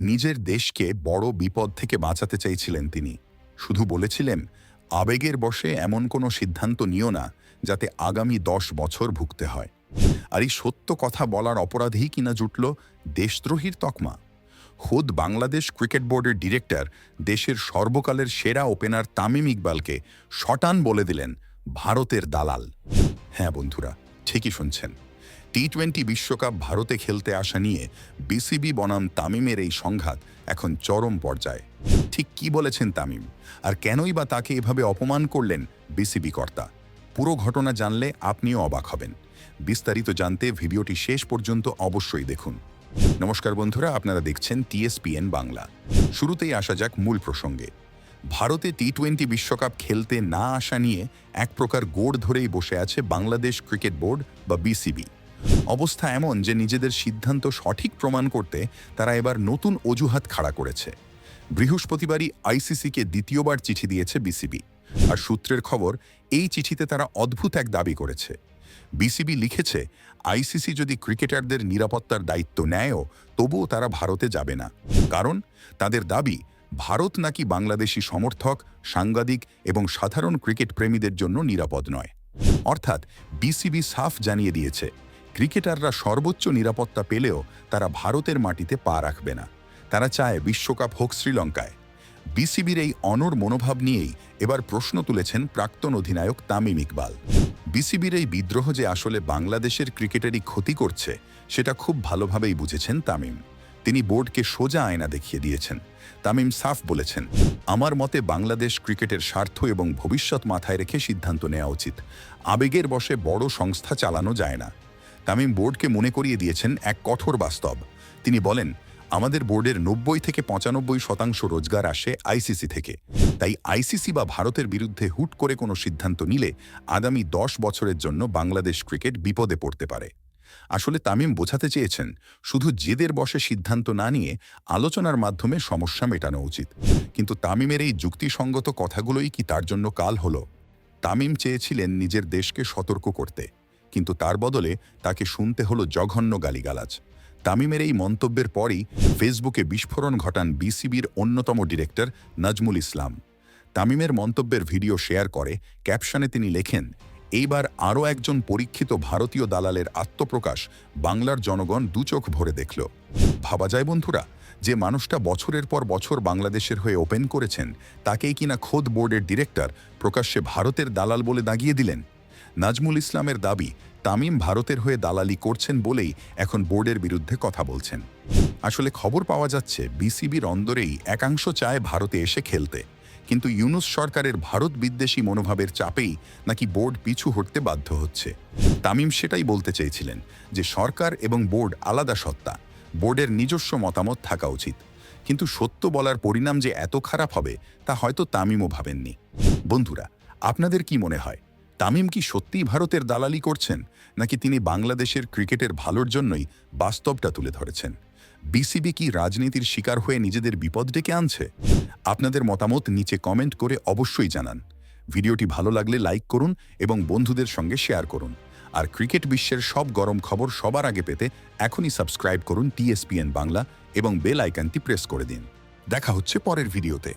নিজের দেশকে বড় বিপদ থেকে বাঁচাতে চাইছিলেন তিনি। শুধু বলেছিলেন, আবেগের বশে এমন কোনো সিদ্ধান্ত নিও না যাতে আগামী 10 বছর ভুগতে হয়। আর এই সত্য কথা বলার অপরাধেই কিনা জুটল দেশদ্রোহীর তকমা। খোদ বাংলাদেশ ক্রিকেট বোর্ডের ডিরেক্টর দেশের সর্বকালের সেরা ওপেনার তামিম ইকবালকে শটান বলে দিলেন ভারতের দালাল। হ্যাঁ বন্ধুরা, ঠিকই শুনছেন। টি-20 বিশ্বকাপ ভারতে খেলতে আসা নিয়ে বিসিবি বনাম তামিমের এই সংঘাত এখন চরম পর্যায়ে। ঠিক কি বলেছেন তামিম, আর কেনই বা তাকে এভাবে অপমান করলেন বিসিবি কর্তা? পুরো ঘটনা জানলে আপনিও অবাক হবেন। বিস্তারিত জানতে ভিডিওটি শেষ পর্যন্ত অবশ্যই দেখুন। নমস্কার বন্ধুরা, আপনারা দেখছেন TSPN বাংলা। শুরুতেই আসা যাক মূল প্রসঙ্গে। ভারতে টি-20 বিশ্বকাপ খেলতে না আসা নিয়ে এক প্রকার গোড় ধরেই বসে আছে বাংলাদেশ ক্রিকেট বোর্ড বা বিসিবি। অবস্থা এমন যে নিজেদের সিদ্ধান্ত সঠিক প্রমাণ করতে তারা এবার নতুন অজুহাত খাড়া করেছে। বৃহস্পতিবারই আইসিসিকে দ্বিতীয়বার চিঠি দিয়েছে বিসিবি। আর সূত্রের খবর, এই চিঠিতে তারা অদ্ভুত এক দাবি করেছে। বিসিবি লিখেছে, আইসিসি যদি ক্রিকেটারদের নিরাপত্তার দায়িত্ব নেয়ও তবুও তারা ভারতে যাবে না। কারণ তাদের দাবি, ভারত নাকি বাংলাদেশি সমর্থক, সাংবাদিক এবং সাধারণ ক্রিকেট প্রেমীদের জন্য নিরাপদ নয়। অর্থাৎ বিসিবি সাফ জানিয়ে দিয়েছে, ক্রিকেটাররা সর্বোচ্চ নিরাপত্তা পেলেও তারা ভারতের মাটিতে পা রাখবে না। তারা চায় বিশ্বকাপ হোক শ্রীলঙ্কায়। বিসিবির এই অনড় মনোভাব নিয়েই এবার প্রশ্ন তুলেছেন প্রাক্তন অধিনায়ক তামিম ইকবাল। বিসিবির এই বিদ্রোহ যে আসলে বাংলাদেশের ক্রিকেটেরই ক্ষতি করছে সেটা খুব ভালোভাবেই বুঝেছেন তামিম। তিনি বোর্ডকে সোজা আয়না দেখিয়ে দিয়েছেন। তামিম সাফ বলেছেন, আমার মতে বাংলাদেশ ক্রিকেটের স্বার্থ এবং ভবিষ্যৎ মাথায় রেখে সিদ্ধান্ত নেওয়া উচিত। আবেগের বশে বড় সংস্থা চালানো যায় না। তামিম বোর্ডকে মনে করিয়ে দিয়েছেন এক কঠোর বাস্তব। তিনি বলেন, আমাদের বোর্ডের 90 থেকে 95% রোজগার আসে আইসিসি থেকে। তাই আইসিসি বা ভারতের বিরুদ্ধে হুট করে কোনো সিদ্ধান্ত নিলে আগামী 10 বছরের জন্য বাংলাদেশ ক্রিকেট বিপদে পড়তে পারে। আসলে তামিম বোঝাতে চেয়েছেন, শুধু জেদের বশে সিদ্ধান্ত না নিয়ে আলোচনার মাধ্যমে সমস্যা মেটানো উচিত। কিন্তু তামিমের এই যুক্তিসঙ্গত কথাগুলোই কি তার জন্য কাল হলো? তামিম চেয়েছিলেন নিজের দেশকে সতর্ক করতে, কিন্তু তার বদলে তাকে শুনতে হলো জঘন্য গালিগালাজ। তামিমের এই মন্তব্যের পরই ফেসবুকে বিস্ফোরণ ঘটান বিসিবির অন্যতম ডিরেক্টর নাজমুল ইসলাম। তামিমের মন্তব্যের ভিডিও শেয়ার করে ক্যাপশনে তিনি লেখেন, এইবার আরও একজন পরীক্ষিত ভারতীয় দালালের আত্মপ্রকাশ বাংলার জনগণ দুচোখ ভরে দেখল। ভাবা যায় বন্ধুরা, যে মানুষটা বছরের পর বছর বাংলাদেশের হয়ে ওপেন করেছেন, তাকেই কিনা খোদ বোর্ডের ডিরেক্টর প্রকাশ্যে ভারতের দালাল বলে দাগিয়ে দিলেন। নাজমুল ইসলামের দাবি, তামিম ভারতের হয়ে দালালি করছেন বলেই এখন বোর্ডের বিরুদ্ধে কথা বলছেন। আসলে খবর পাওয়া যাচ্ছে বিসিবির অন্দরেই একাংশ চায় ভারতে এসে খেলতে, কিন্তু ইউনূস সরকারের ভারত বিদ্বেষী মনোভাবের চাপেই নাকি বোর্ড পিছু হটতে বাধ্য হচ্ছে। তামিম সেটাই বলতে চেয়েছিলেন যে সরকার এবং বোর্ড আলাদা সত্তা, বোর্ডের নিজস্ব মতামত থাকা উচিত। কিন্তু সত্য বলার পরিণাম যে এত খারাপ হবে তা হয়তো তামিমও ভাবেননি। বন্ধুরা, আপনাদের কি মনে হয়, তামিম কি সত্যিই ভারতের দালালি করছেন, নাকি তিনি বাংলাদেশের ক্রিকেটের ভালোর জন্যই বাস্তবটা তুলে ধরেছেন? বিসিবি কি রাজনীতির শিকার হয়ে নিজেদের বিপদ ডেকে আনছে? আপনাদের মতামত নিচে কমেন্ট করে অবশ্যই জানান। ভিডিওটি ভালো লাগলে লাইক করুন এবং বন্ধুদের সঙ্গে শেয়ার করুন। আর ক্রিকেট বিশ্বের সব গরম খবর সবার আগে পেতে এখনই সাবস্ক্রাইব করুন TSPN বাংলা এবং বেল আইকনটি প্রেস করে দিন। দেখা হচ্ছে পরের ভিডিওতে।